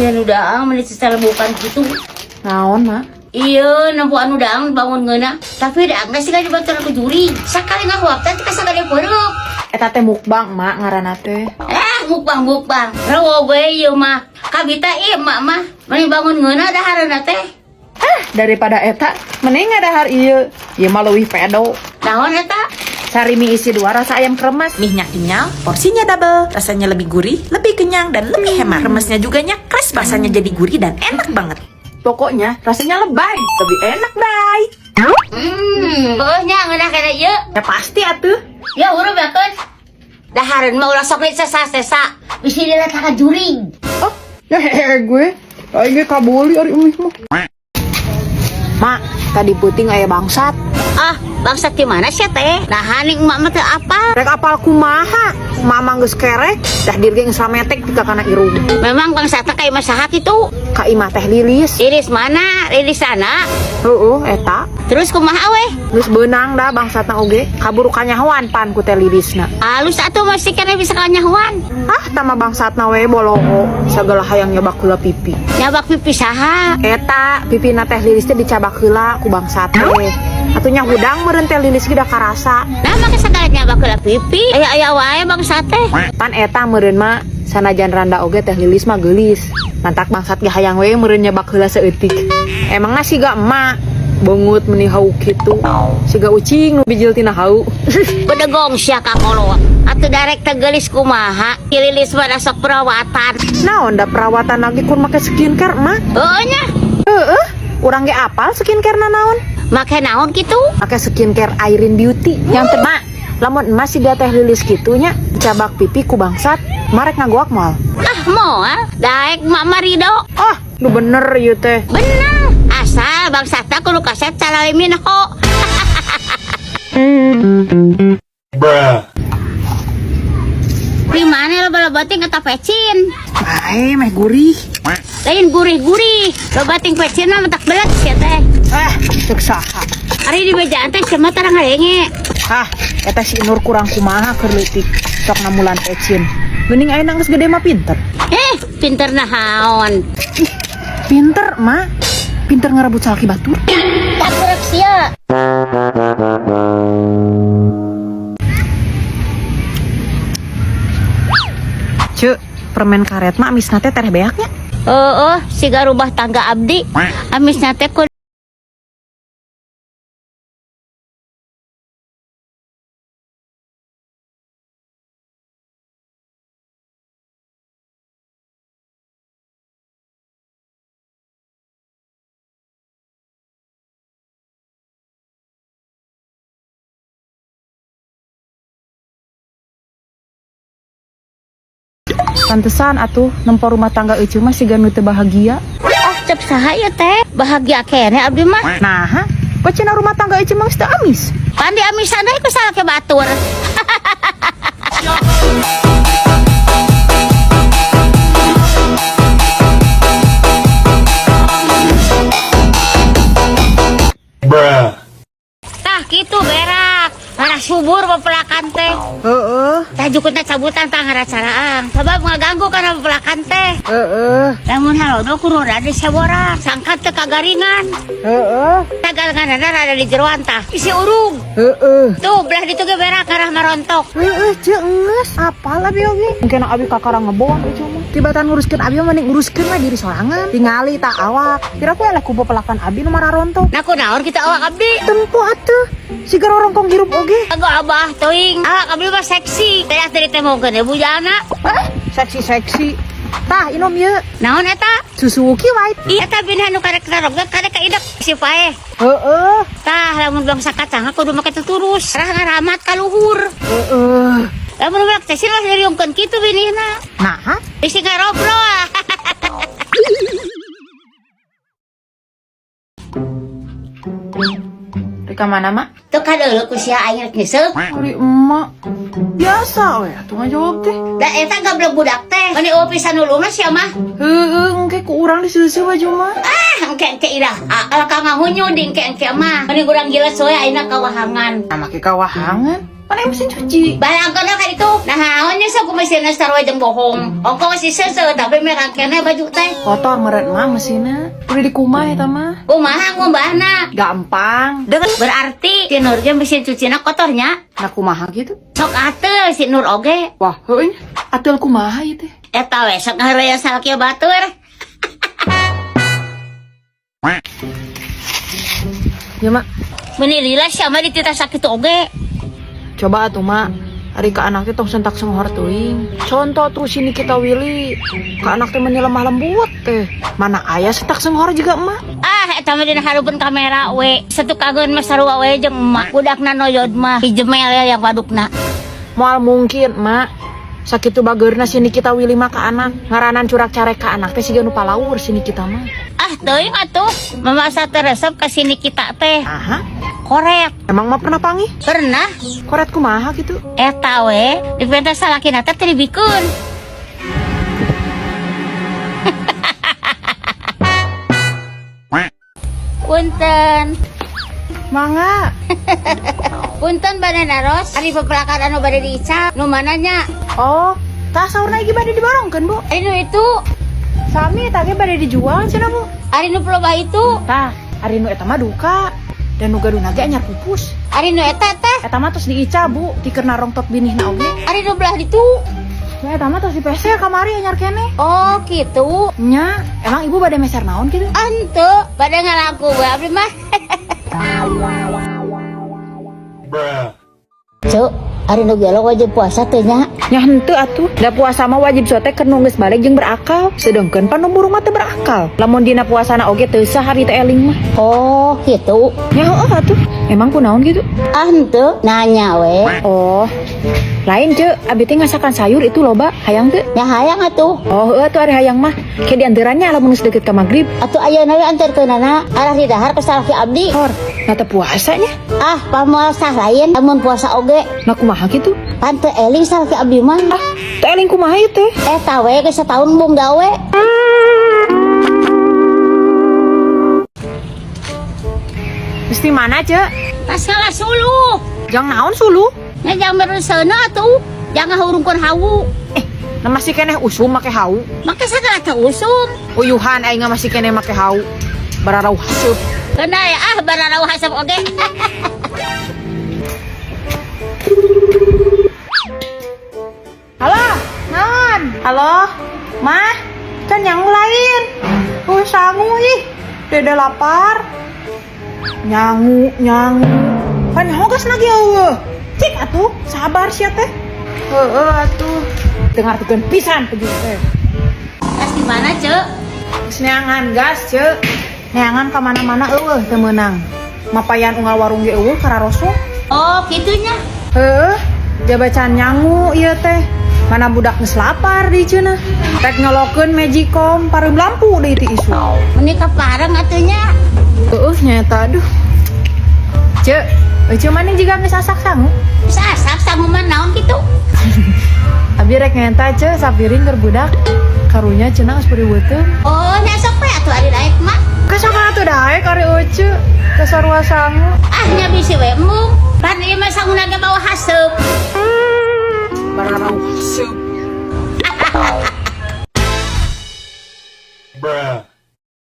Ya udah menit secara bukan gitu. Naon, Mak? Iya, nampu anu daang bangun ngeuna. Tapi daang geus siga dibantu ku juri. Sakali ngahuap teh ka sagade peureup. Eta teh mukbang, Mak, ngaranna teh. Mukbang. Rawo we ieu mah. Kabita ieu mak mah. Meni bangun ngeuna dahareuna teh. Daripada eta, mending ngadahar ieu. Ieu mah leuwih pedo. Naon eta? Cari mie isi 2 rasa ayam kremes. Mie-nya kenyal, porsinya double, rasanya lebih gurih, lebih kenyang, dan lebih hemat. Remesnya juga nyakres, rasanya jadi gurih dan enak banget. Pokoknya rasanya lebay, lebih enak, Day. Pokoknya ngeunah kana ieu. Ya pasti atuh. Ya urang bekeun. Dahareun mah ulah sok sesa-sesa. Bisi dilihat ka juring. Oh, ya gue. Aing kabuli ari emis mah. Mak, tadi puting aya bangsat. Bangsat di mana sih teh? Nah, haning emak mah teu apal. Rek apal kumaha? Mama geus kerek, dah dirge geus sametek tika kana irung. Memang bangsatna kayak masaha kitu. Ka imah teh Lilis. Iris mana? Iris sana. Heueuh, eta. Terus kumaha weh? Geus beunang dah bangsatna oge. Kaburu kanyahoan pan ku teh Lilisna. Alus atuh masih kana bisa kanyahuan. Tama bangsatna we boloho. Sagala hayang nyobak heula pipi. Nyabak pipi saha? Eta pipina teh Lilis teh dicabak heula ku bangsat teh. Atunya hudang meureun teh Lilis ge da karasa. Nah, make sagala nyabak heula pipi. Aya wae bangsat teh. Pan eta meureun mah sanajan randa oge teh Lilis mah geulis. Mantak bangsat ge hayang we meureun nyabak heula saeutik. Emangna siga emak bangut meni hauk kitu. Siga ucing nu bijil tina hauk. Bedegong sia ka kolot. Atuh darek teh geulis kumaha? Lilis mah sok perawatan. Naon da perawatan lagi kun make skincare emak? Heueuh nya. Heeh, urang ge apal skincare na naon? Make naon kitu? Make skincare Airin Beauty. Yang teh mak, lamun emas siga teh Lilis kitu nya dicabak pipi ku bangsat, marek ngagoak moal. Moal daek mak marido. Nu bener ieu teh. Bener. Asal bangsatna kudu kaset calalimin ho. Di mana lo bating kata pecin? Meh gurih. Lain gurih-gurih. Lo bating pecin mah mentak belet sia teh. Cek saha. Ari di bejaan teh cenah tarang ngarenge. Eta si Nur kurang kumaha keur leutik. Sok namulan pecin. Geuning ayeuna geus gede mah pinter. Pinter nahaon. Pinter, Mak. Pinter ngerebut salaki batur. Tak kurang sia. Cek, permen karet mah amisna teh tereh beaknya. Siga rubah tangga abdi. Amisna teh ku Pantesan atuh nempo rumah tangga euceung mah siga nu teu bahagia. cep saha ieu teh? Bahagia kene abdi mah. Nah, kok cenah rumah tangga euceung mah geus teu amis. Pandi amisan deui ku salake batur. Tah kitu berak. Mana subur pepelakan teh. Heeh. Tajukna cabutan tah ngaracaraan. Sabab ngaganggu kana pepelakan teh. Heeh. Lamun halodo kudu rada saboran. Sangkat teh kagaringan. Heeh. Kagaringanna rada di jeroan tah. Isi urung. Heeh. Tuh belah ditu ge berak arah marontok. Heeh, ceu geus. Apal abi oge. Mungkin abi kakarang ngeboan euceung mah. Tibatan nguruskeun abi mah mending nguruskeun mah diri sorangan. Tingali tak awak. Kira ku eleh ku pepelakan abi nu mararontok. Nah kunaon kita awak abdi? Tempo atuh. Siga rorongkong hirup oge. Aku abah teuing. Awak abdi mah seksi. Teh dari teh mogeun ya bujana. Seksi-seksi. Tah, inom ieu. Naon eta? Susu Wuki White. Eta binah nu karek narogna karek kaidek si pae. Heeh. Tah lamun bangsa kacang kudu make tuturus. Rah ngaramat ka luhur. Heeh. Lamun ulah teh sila nyariungkeun kitu binihna. Nah, Isi ngarobrol. Rika mana, Mak? Tuh kadeuleu ku sia aing rek nyesel. Ari emak. Biasa we, atuh ngajawab teh. Da eta gablek budak teh. Mani eueuh pisan ulungna sia mah. Heeh, engke ku urang diseuseum baju mah. Engke irah. Ka ngahunyu ding engke mah. Mani urang jelas we ayeuna kawahangan. Make kawahangan. Mana yang mesin cuci? Balang ka na ka dito. Nahaon niya sa kumasin na sarwa jang bohong. O ko si sese, tapi merang kena baju teh. Kotor meren mah mesinnya. Udah dikumah ya tama. Kumaha ngumbahna. Gampang. Dengan berarti si Nur ge mesin cuci na kotornya. Nah kumaha gitu. Sok ate si Nur oge. Wah, heuh. Atul kumaha ya teh. Eta we sok ngaharaya salaki batur. Ya mak, Menilila siapa di tita sakit oge. coba atuh mak. Hari ke anak teh tong sentak senghor teuing. Contoh terus ini kita Willy. Ke anak teh meni lemah lembut teh. Mana aya sentak senghor juga emak. Ah, eta mah dina hareupeun kamera we. Satu kageun mah sarua we jeung emak. Budakna noyod mah hijemel yang wadukna. Moal mungkin mak. Sakitu bageurna sini kita Willy mah ke anak. Ngaranan curak carek ke anak teh siga nu palaur sini kita mah. Ah, teuing atuh. Mamasa teh resep ka sini kita teh. Aha. Korek. Emang mah pernah panggih? Pernah. Koret kumaha gitu. Eta we di pentas salakina teh teu dibikeun. Punten. Mangga. Punten Bade Naros. Ari pepelakan anu bade diicap. Nu mananya? Oh, tah saurna iki bade diborongkeun, Bu. Ari nu itu. Sami tah ge bade dijual cenah, Bu. Ari nu pelobah itu. Tah, ari nu eta mah duka. Dan nu gaduna ge anyar pupus. Ari nu eta teh. Eta mah tos diica, Bu, dikeun narong tot binihna oge. Ari nu belah ditu. Ya eta mah tos di PC kamari anyar keneh. Oh, gitu. Nya, emang ibu bade meser naon gitu? Ante, bade ngalaku we abdi mah. Cuk, ari nu gelo wajib puasa teh nya. Nya henteu atuh. Da puasa mah wajib sote keur nu geus balik jeung berakal. Sedengkeun pan nu burung mah teu berakal. Lamun dina puasana oge teu sahari teh eling mah. Oh, gitu. Ya heueuh atuh. Emang kunaon gitu? Ah, henteu, nanya we. Oh. Lain ceu, abi teh ngasakan sayur itu loba, hayang teu? Nya hayang atuh. Oh, heueuh atuh ari hayang mah. Ke dianterannya lamun geus deukeut ka magrib. Atuh ayeuna we anterkeunana arah di dahar ka salaki abdi. Hor, nata puasanya. Ah, pamoal sah lain lamun puasa oge. Nah kumaha gitu? Pan teu eling salaki abdi mah. Ah, teu eling kumaha ieu teh? Eta we geus sataun bung gawe. Mesti mana, Cek? Pas ngalah suluh. Jang naon sulu? Nya jang bereuseuna atuh. Jangan hurungkeun hawu. Nah masih keneh usum make hau. Make sagala teh usum. Uyuhan aing mah masih keneh make hau. Bararau haseup. Kena ya ah bararau hasap oge. Halo, naon? Halo, mah, can yang lain. Sangu ih, dede lapar. Nyangu. Kan hogas lagi eueuh. Cik atuh, sabar sia teh. Heueuh atuh. Dengarkeun pisan pejuh teh. Pas di mana, Cek? Geus neangan gas, Ceu. Neangan ka mana-mana eueuh teu meunang. Mapayan unggal warung ge eueuh kararoso. Oh, gitunya. Heuh, jabacan nyangu ieu teh. Mana budak geus lapar di cenah. Rek nyolokeun Magicom pareum lampu deui ti isu. Menikah parang atunya. Heueuh nyata aduh. Ceu, eueuh maning jiga geus asak sangu. Bisa asap sangu mah naon gitu. Abi rek ngenta ceu sapiring keur budak. Karunya cenah geus pariweuteung. Oh, nyasok we atuh ari daek mah. Kasaka atuh daek ari eueuh kasarua sangu. Ah, nya bisi we embung. Pan ieu mah sanguna ge bawa haseup. Bararau haseup. Bruh.